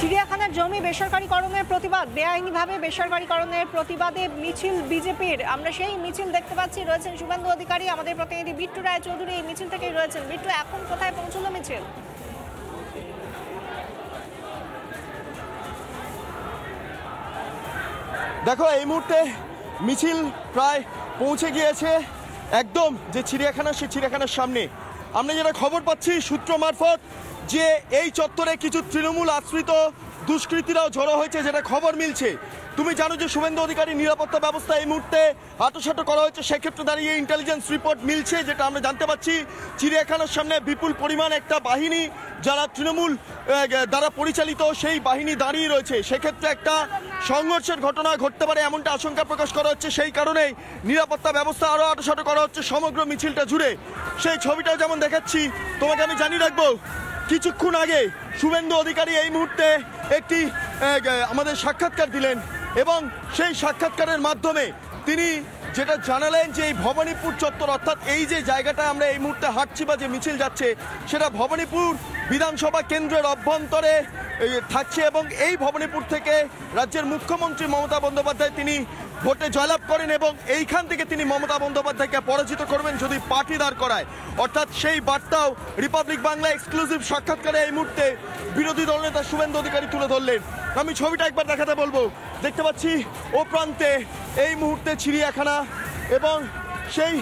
চিড়িয়াখানার জমি বেসরকারীকরণের প্রতিবাদ, বেআইনিভাবে বেসরকারীকরণের প্রতিবাদে মিছিল বিজেপির। আমরা সেই মিছিল দেখতে পাচ্ছি। রয়েছেন শুভেন্দু অধিকারী, আমাদের প্রতিনিধি বিট্টু রায় চৌধুরী এই মিছিল থেকেই রয়েছেন। বিট্টু, এখন কোথায় পৌঁছলো মিছিল? দেখো, এই মুহূর্তে মিছিল প্রায় পৌঁছে গিয়েছে একদম যে চিড়িয়াখানা, সেই চিড়িয়াখানার সামনে। আমরা যেটা খবর পাচ্ছি সূত্র মারফত, যে এই চত্বরে কিছু তৃণমূল আশ্রিত দুষ্কৃতীরাও জড়ো হয়েছে, যেটা খবর মিলছে। তুমি জানো যে শুভেন্দু অধিকারী নিরাপত্তা ব্যবস্থা এই মুহূর্তে আঁটোসাঁটো করা হয়েছে। সেক্ষেত্রে দাঁড়িয়ে ইন্টেলিজেন্স রিপোর্ট মিলছে, যেটা আমরা জানতে পাচ্ছি চিড়িয়াখানার সামনে বিপুল পরিমাণ একটা বাহিনী, যারা তৃণমূল দ্বারা পরিচালিত, সেই বাহিনী দাঁড়িয়ে রয়েছে। সেক্ষেত্রে একটা সংঘর্ষের ঘটনা ঘটতে পারে এমনটা আশঙ্কা প্রকাশ করা হচ্ছে। সেই কারণেই নিরাপত্তা ব্যবস্থা আরও আঁটোসাঁটো করা হচ্ছে সমগ্র মিছিলটা জুড়ে। সেই ছবিটাও যেমন দেখাচ্ছি, তোমাকে আমি জানিয়ে রাখবো, কিছুক্ষণ আগে শুভেন্দু অধিকারী এই মুহূর্তে একটি আমাদের সাক্ষাৎকার দিলেন, এবং সেই সাক্ষাৎকারের মাধ্যমে তিনি যেটা জানালেন যে এই ভবানীপুর চত্বর, অর্থাৎ এই যে জায়গাটা আমরা এই মুহূর্তে হাঁটছি বা যে মিছিল যাচ্ছে, সেটা ভবানীপুর বিধানসভা কেন্দ্রের অভ্যন্তরে থাকছে। এবং এই ভবানীপুর থেকে রাজ্যের মুখ্যমন্ত্রী মমতা বন্দ্যোপাধ্যায় তিনি ভোটে জয়লাভ করেন, এবং এইখান থেকে তিনি মমতা বন্দ্যোপাধ্যায়কে পরাজিত করবেন যদি পার্টি দাঁড় করায়। অর্থাৎ সেই বার্তাও রিপাবলিক বাংলা এক্সক্লুসিভ সাক্ষাৎকারে এই মুহূর্তে বিরোধী দলনেতা শুভেন্দু অধিকারী তুলে ধরলেন। আমি ছবিটা একবার দেখাতে বলবো। দেখতে পাচ্ছি ও প্রান্তে এই মুহূর্তে চিড়িয়াখানা, এবং সেই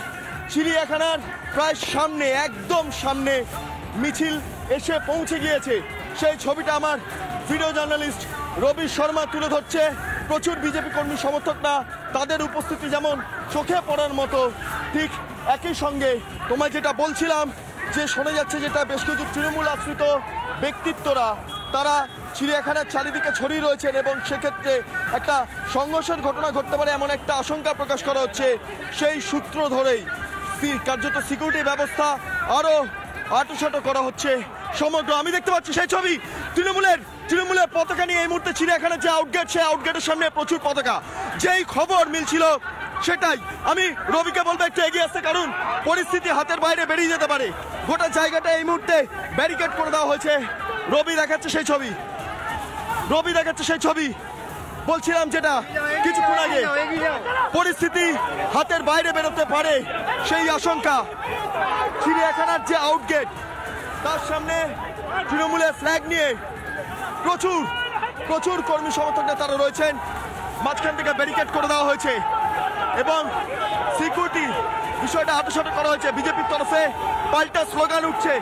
চিড়িয়াখানার প্রায় সামনে, একদম সামনে মিছিল এসে পৌঁছে গিয়েছে। সেই ছবিটা আমার ভিডিও জার্নালিস্ট রবি শর্মা তুলে ধরছে। প্রচুর বিজেপি কর্মী সমর্থকরা, তাদের উপস্থিতি যেমন চোখে পড়ার মতো, ঠিক একই সঙ্গে তোমায় যেটা বলছিলাম যে শোনা যাচ্ছে যেটা বেশ কিছু তৃণমূল আশ্রিত ব্যক্তিত্বরা তারা চিড়িয়াখানার চারিদিকে ছড়িয়ে রয়েছেন, এবং সেক্ষেত্রে একটা সংঘর্ষের ঘটনা ঘটতে পারে এমন একটা আশঙ্কা প্রকাশ করা হচ্ছে। সেই সূত্র ধরেই কার্যত সিকিউরিটি ব্যবস্থা আরও আঁটোসাঁটো করা হচ্ছে সমগ্র। আমি দেখতে পাচ্ছি সেই ছবি, তৃণমূলের পতাকা নিয়ে এই মুহূর্তে চিড়িয়াখানার যে আউটগেট, সেই আউটগেটের সামনে প্রচুর পতাকা। যেই খবর মিলছিল সেটাই। আমি রবিকে বলবো একটু এগিয়ে আসতে, কারণ পরিস্থিতি হাতের বাইরে বেরিয়ে যেতে পারে। গোটা জায়গাটা এই মুহূর্তে ব্যারিকেড করে দেওয়া হয়েছে। রবি দেখাচ্ছে সেই ছবি, বলছিলাম যেটা কিছুক্ষণ আগে পরিস্থিতি হাতের বাইরে বেরোতে পারে সেই আশঙ্কা। চিড়িয়াখানার যে আউটগেট, তার সামনে তৃণমূলের ফ্ল্যাগ নিয়ে প্রচুর কর্মী সমর্থকরা তারা রয়েছেন। মাঝখান থেকে ব্যারিকেড করে দেওয়া হয়েছে, এবং সিকিউরিটি বিষয়টা আঁটোসাঁটো করা হয়েছে। বিজেপির তরফে পাল্টা স্লোগান উঠছে,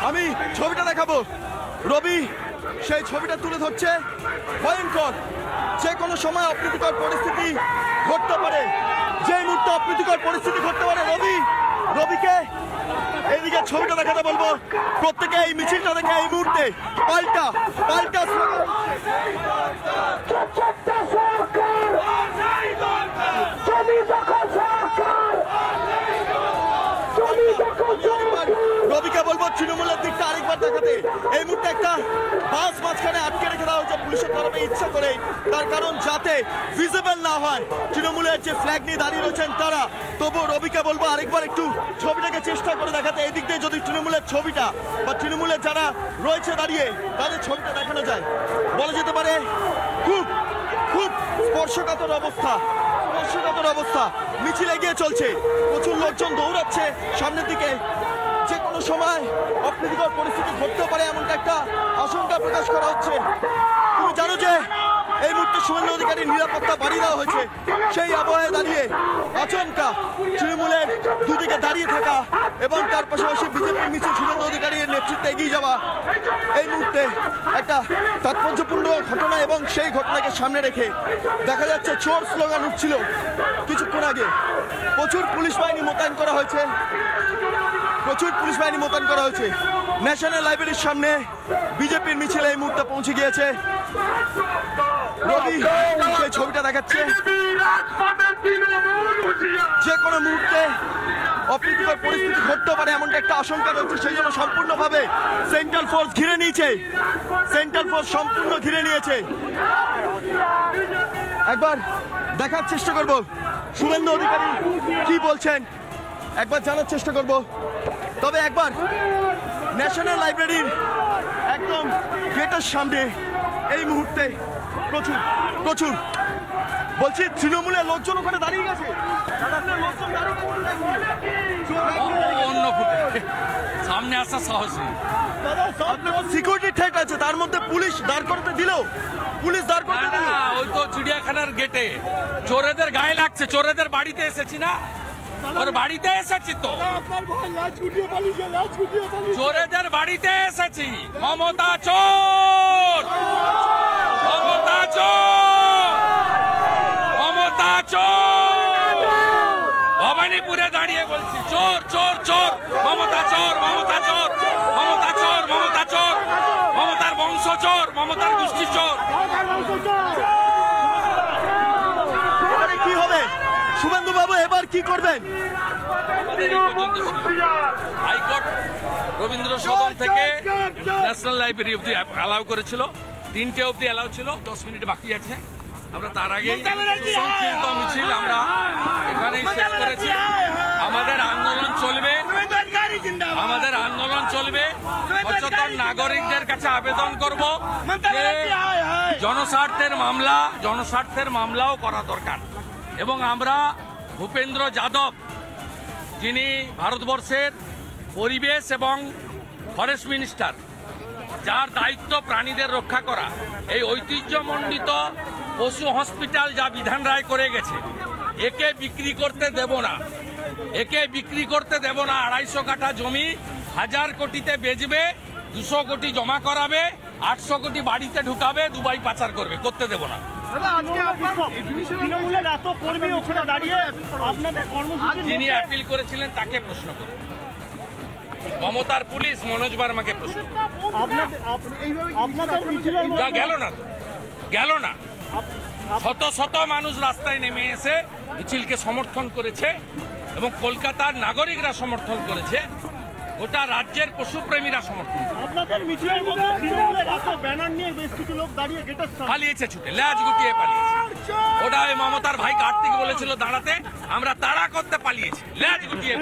আমি ছবিটা দেখাবো। রবি সেই ছবিটা তুলে ধরছে। ভয়ঙ্কর, যে কোনো সময় অপ্রীতিকর পরিস্থিতি ঘটতে পারে, যে মুহূর্তে অপ্রীতিকর পরিস্থিতি ঘটতে পারে। রবিকে এইদিকে ছবিটা দেখাতে বলবো। প্রত্যেকে এই মিছিলটা দেখে এই মুহূর্তে পাল্টা রবিকে বলবো তৃণমূলের দিকটা আরেকবার দেখাতে। এই মুহূর্তে একটা বাস মাঝখানে আটকে রেখে দেওয়া হয়েছে পুলিশের তরফে ইচ্ছা করে, তার কারণ যাতে ভিজিবল না হয় তৃণমূলের যে ফ্ল্যাগ নিয়ে দাঁড়িয়ে রয়েছেন তারা। তবুও রবিকে বলবো আরেকবার একটু ছবিটাকে চেষ্টা করে দেখাতে। এই দিক দিয়ে যদি তৃণমূলের ছবিটা বা তৃণমূলের যারা রয়েছে দাঁড়িয়ে তাদের ছবিটা দেখানো যায়, বলা যেতে পারে খুব স্পর্শকাতর অবস্থা। মিছিল এগিয়ে চলছে, প্রচুর লোকজন দৌড়াচ্ছে সামনের দিকে। যে কোনো সময় অপ্রীতিকর পরিস্থিতি ঘটতে পারে এমনটা একটা আশঙ্কা প্রকাশ করা হচ্ছে। তুমি জানো যে এই মুহূর্তে শুভেন্দু অধিকারীর নিরাপত্তা বাড়িয়ে দেওয়া হয়েছে। সেই আবহাওয়ায় দাঁড়িয়ে আচমকা তৃণমূলের দুদিকে দাঁড়িয়ে থাকা, এবং তার পাশাপাশি বিজেপির মিছিল শুভেন্দু অধিকারীর নেতৃত্বে এগিয়ে যাওয়া এই মুহূর্তে একটা তাৎপর্যপূর্ণ ঘটনা। এবং সেই ঘটনাকে সামনে রেখে দেখা যাচ্ছে চোর স্লোগান উঠছিল কিছুক্ষণ আগে। প্রচুর পুলিশ বাহিনী মোতায়েন করা হয়েছে। প্রচুর পুলিশ বাহিনী মোতায়েন করা হয়েছে। ন্যাশনাল লাইব্রেরির সামনে বিজেপির মিছিল এই মুহূর্তে পৌঁছে গিয়েছে। রবি সেই ছবিটা দেখাচ্ছে, যে কোনো মুহূর্তে অপ্রীতিকর পরিস্থিতি ঘটতে পারে এমনটা একটা আশঙ্কা রয়েছে। সেই জন্য সম্পূর্ণভাবে সেন্ট্রাল ফোর্স ঘিরে নিয়েছে, সেন্ট্রাল ফোর্স সম্পূর্ণ ঘিরে নিয়েছে। একবার দেখার চেষ্টা করব শুভেন্দু অধিকারী কি বলছেন, একবার জানার চেষ্টা করব। তবে একবার ন্যাশনাল লাইব্রেরির একদম গেটের সামনে এই মুহূর্তে প্রচুর প্রচুর বলছি তৃণমূলের লোকজন ওখানে দাঁড়িয়ে গেছে। অন্য ফুটে সামনে আসা সাহস নেই। সিকিউরিটি থ্রেট আছে, তার মধ্যে পুলিশ দাঁড় করতে দিল, পুলিশ দাঁড় করতে দিল। ওই তো চিড়িয়াখানার গেটে চোরেদের গায়ে লাগছে, চোরেদের বাড়িতে এসেছি না, ওর বাড়িতে এসেছি তো, চোরেদের বাড়িতে এসেছি। মমতা চোর, মমতা চোর, মমতা চোর। ভবানীপুরে দাঁড়িয়ে বলছি চোর চোর চোর, মমতা চোর, মমতা চোর, মমতা চোর, মমতা চোর, মমতার বংশ চোর, মমতার গোষ্ঠী চোর। এবারে কি হবে শুভেন্দু বাবু, এবার কি করবেন? হাইকোর্ট রবীন্দ্র সদন থেকে ন্যাশনাল লাইব্রেরি অব্দি অ্যালাউ করেছিল, 3টে অব্দি অ্যালাউ ছিল, 10 মিনিট বাকি আছে। আমরা তার আগে সংক্ষিপ্ত মিছিল আমরা এখানেই শেষ করেছি। আমাদের আন্দোলন চলবে, আমাদের আন্দোলন চলবে। সচেতন নাগরিকদের কাছে আবেদন করব যে জনস্বার্থের মামলা, জনস্বার্থের মামলাও করা দরকার। এবং আমরা ভূপেন্দ্র যাদব, যিনি ভারতবর্ষের পরিবেশ এবং ফরেস্ট মিনিস্টার, যার দায়িত্ব প্রাণীদের রক্ষা করা, এই ঐতিহ্যমণ্ডিত পশু হসপিটাল যা বিধান রায় করে গেছে, একে বিক্রি করতে দেব না, একে বিক্রি করতে দেব না। 250 কাঠা জমি 1000 কোটিতে বেচবে, 200 কোটি জমা করাবে, 800 কোটি বাড়িতে ঢুকাবে, দুবাই পাচার করবে, করতে দেব না। যিনি অ্যাপিল করেছিলেন তাকে প্রশ্ন করুন, মমতার পুলিশ মনোজ বার্মাকে প্রশ্ন গেল না তো, গেল না। শত শত মানুষ রাস্তায় নেমে এসে মিছিলকে সমর্থন করেছে এবং কলকাতার নাগরিকরা সমর্থন করেছে, গোটা রাজ্যের পশুপ্রেমীরা সমর্থন পালিয়েছে, ছুটে ল্যাজ গুটিয়ে পালিয়েছে। ওটা ওই মমতার ভাই কার্তিক বলেছিল দাঁড়াতে, আমরা তাড়া করতে পালিয়েছি, ল্যাজ গুটিয়ে।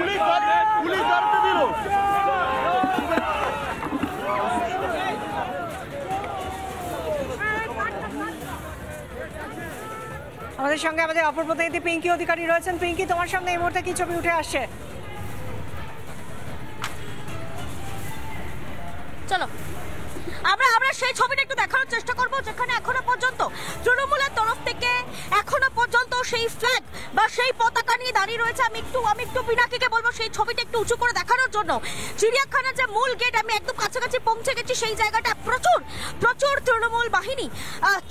আমাদের সঙ্গে আমাদের অপর প্রতিনিধি পিঙ্কি অধিকারী রয়েছেন। পিঙ্কি, তোমার সামনে এই মুহূর্তে কি ছবি উঠে আসছে? চলো আমরা সেই ছবিটা একটু দেখানোর চেষ্টা করব, যেখানে এখনো পর্যন্ত তৃণমূলের তরফ থেকে এখনো পর্যন্ত সেই ফ্ল্যাগ বা সেই পতাকা নিয়ে দাঁড়িয়ে রয়েছে। আমি একটু পিনাকিকে বলবো সেই ছবিটা একটু উঁচু করে দেখানোর জন্য। চিড়িয়াখানার যে মূল গেট, আমি একদম কাছাকাছি পৌঁছে গেছি সেই জায়গাটা, প্রচুর তৃণমূল বাহিনী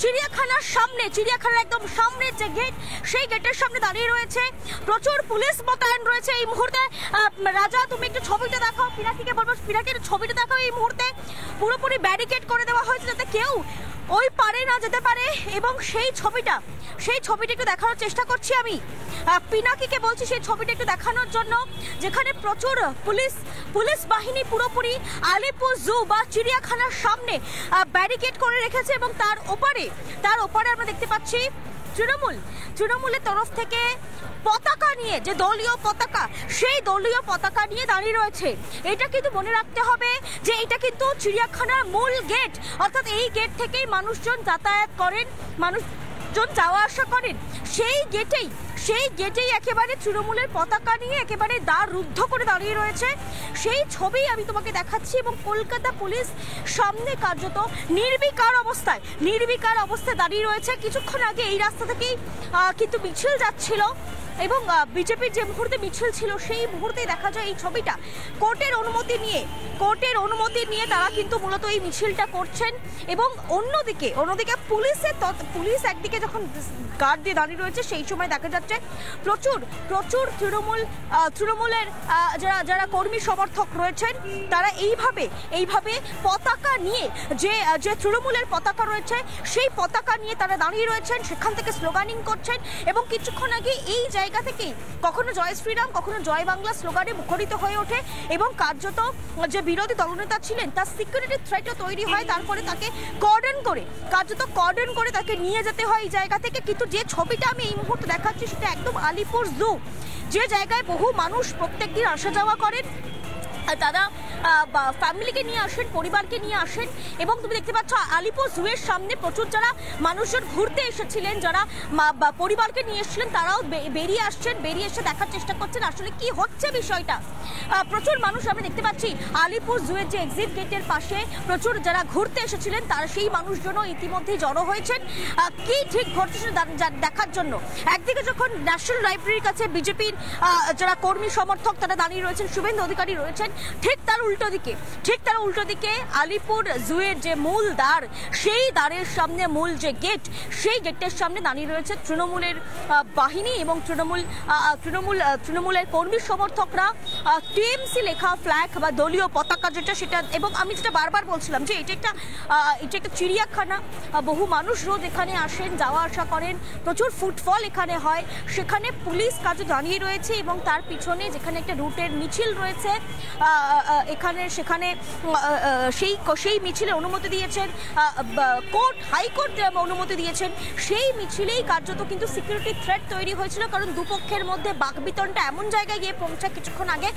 চিড়িয়াখানার সামনে, চিড়িয়াখানার একদম সামনের যে গেট, সেই গেটের সামনে দাঁড়িয়ে রয়েছে, প্রচুর পুলিশ মোতায়েন রয়েছে এই মুহূর্তে। রাজা, তুমি একটু ছবিটা দেখাও, পিনাকিকে বলবো পিনাকির ছবিটা দেখাও। এই মুহূর্তে পুরোপুরি ব্যারিকেড করে দেওয়া হয়েছে যাতে কেউ ওই পারে না যেতে পারে, এবং সেই ছবিটা একটু দেখানোর চেষ্টা করছি আমি। পিনাকিকে বলছি সেই ছবিটা একটু দেখানোর জন্য, যেখানে প্রচুর পুলিশ বাহিনী পুরোপুরি আলিপুর জু বা চিড়িয়াখানার সামনে ব্যারিকেড করে রেখেছে, এবং তার ওপারে আমরা দেখতে পাচ্ছি তৃণমূলের তরফ থেকে পতাকা নিয়ে, যে দলীয় পতাকা, সেই দলীয় পতাকা নিয়ে দাঁড়িয়ে রয়েছে। এটা কিন্তু মনে রাখতে হবে যে এটা কিন্তু চিড়িয়াখানার মূল গেট, অর্থাৎ এই গেট থেকেই মানুষজন যাতায়াত করেন, মানুষজন যাওয়া আসা করেন। সেই গেটেই একেবারে তৃণমূলের পতাকা নিয়ে একেবারে দ্বার রুদ্ধ করে দাঁড়িয়ে রয়েছে। সেই ছবি আমি তোমাকে দেখাচ্ছি, এবং কলকাতা পুলিশ সামনে কার্যত নির্বিকার অবস্থায় দাঁড়িয়ে রয়েছে। কিছুক্ষণ আগে এই রাস্তা থেকেই কিন্তু মিছিল যাচ্ছিল, এবং বিজেপির যে মুহূর্তে মিছিল ছিল সেই মুহূর্তে দেখা যায় এই ছবিটা কোর্টের অনুমতি নিয়ে তারা কিন্তু মূলত এই মিছিলটা করছেন। এবং অন্যদিকে পুলিশ একদিকে যখন গার্ড দিয়ে দাঁড়িয়ে রয়েছে সেই সময় দেখা যাচ্ছে প্রচুর তৃণমূলের যারা কর্মী সমর্থক রয়েছেন তারা এইভাবে পতাকা নিয়ে যে তৃণমূলের পতাকা রয়েছে সেই পতাকা নিয়ে তারা দাঁড়িয়ে রয়েছেন, সেখান থেকে স্লোগানিং করছেন। এবং কিছুক্ষণ আগে এই জায়গা থেকেই কখনো জয় শ্রীরাম কখনো জয় বাংলা স্লোগানে মুখরিত হয়ে ওঠে এবং কার্যত যে বিরোধী দলনেতা ছিলেন তার সিকিউরিটি থ্রেটও তৈরি হয়। তারপরে তাকে কর্ডন করে তাকে নিয়ে যেতে হয় এই জায়গা থেকে। কিন্তু যে ছবিটা আমি এই মুহূর্তে দেখাচ্ছি সেটা একদম আলিপুর জু, যে জায়গায় বহু মানুষ প্রত্যেকদিন আসা যাওয়া করেন, তারা ফ্যামিলিকে নিয়ে আসেন, পরিবারকে নিয়ে আসেন। এবং তুমি দেখতে পাচ্ছ আলিপুর জুয়ের সামনে প্রচুর যারা মানুষজন ঘুরতে এসেছিলেন, যারা পরিবারকে নিয়ে এসেছিলেন, তারাও বেরিয়ে এসে দেখার চেষ্টা করছেন আসলে কি হচ্ছে বিষয়টা। প্রচুর মানুষ আমরা দেখতে পাচ্ছি আলিপুর জুয়ের যে এক্সিট গেটের পাশে প্রচুর যারা ঘুরতে এসেছিলেন তারা সেই মানুষজনও ইতিমধ্যেই জড়ো হয়েছেন কি ঠিক ঘটছে দেখার জন্য। একদিকে যখন ন্যাশনাল লাইব্রেরির কাছে বিজেপির যারা কর্মী সমর্থক তারা দাঁড়িয়ে রয়েছেন, শুভেন্দু অধিকারী রয়েছেন, ঠিক তার উল্টো দিকে আলিপুর জুয়ের যে মূল দ্বার, সেই দ্বারের সামনে মূল যে গেট, সেই গেটের সামনে দাঁড়িয়ে রয়েছে তৃণমূলের বাহিনী এবং তৃণমূলের কর্মী সমর্থকরা। টিএমসি লেখা ফ্ল্যাগ বা দলীয় পতাকা সেটা। এবং আমি যেটা বারবার বলছিলাম যে এটা একটা চিড়িয়াখানা, বহু মানুষ রোজ এখানে আসেন, যাওয়া আসা করেন, প্রচুর ফুটফল এখানে হয়। সেখানে পুলিশ কাজে দাঁড়িয়ে রয়েছে এবং তার পিছনে যেখানে একটা রুটের মিছিল রয়েছে সেখানে সেই মিছিলে অনুমতি দিয়েছেন হাইকোর্ট অনুমতি দিয়েছেন। সেই মিছিলেই কার্যত কিন্তু সিকিউরিটি থ্রেট তৈরি হয়েছিল, কারণ দুপক্ষের মধ্যে বাকবিতণ্ডা এমন জায়গায় গিয়ে পৌঁছায় কিছুক্ষণ আগে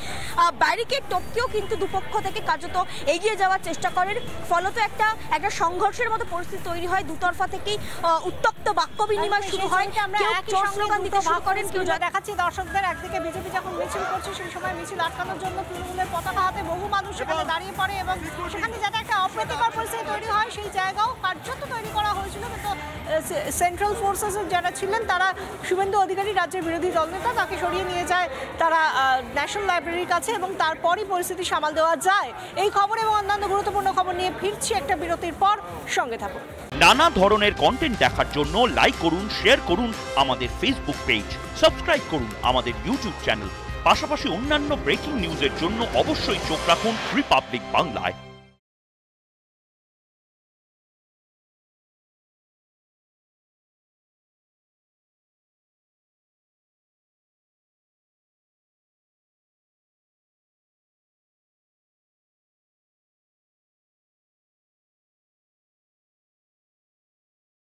ব্যারিকেড টপকেও কিন্তু দুপক্ষ থেকে কার্যত এগিয়ে যাওয়ার চেষ্টা করেন। ফলত একটা সংঘর্ষের মতো পরিস্থিতি তৈরি হয়, দুতরফা থেকেই উত্তপ্ত বাক্য বিনিময় শুরু হয়। দেখাচ্ছি দর্শকদের, একদিকে বিজেপি যখন মিছিল করছে সেই সময় মিছিল আটকানোর জন্য তৃণমূলের পতাকা হাতে বহু মানুষ সেখানে দাঁড়িয়ে পড়ে এবং সেখানে যাতে একটা অপ্রীতিকর পরিস্থিতি তৈরি হয় সেই জায়গাও কার্যত তৈরি করা হয়েছিল। কিন্তু সেন্ট্রাল ফোর্সেসের যারা ছিলেন তারা শুভেন্দু অধিকারী রাজ্যের বিরোধী দলনেতা, তাকে সরিয়ে নিয়ে যায় তারা ন্যাশনাল লাইব্রেরির কাছে এবং তারপরই পরিস্থিতি সামাল দেওয়া যায়। এই খবর এবং অন্যান্য গুরুত্বপূর্ণ খবর নিয়ে ফিরছি একটা বিরতির পর, সঙ্গে থাকুন। নানা ধরনের কন্টেন্ট দেখার জন্য লাইক করুন, শেয়ার করুন আমাদের ফেসবুক পেজ, সাবস্ক্রাইব করুন আমাদের ইউটিউব চ্যানেল। পাশাপাশি অন্যান্য ব্রেকিং নিউজের জন্য অবশ্যই চোখ রাখুন রিপাবলিক বাংলায়।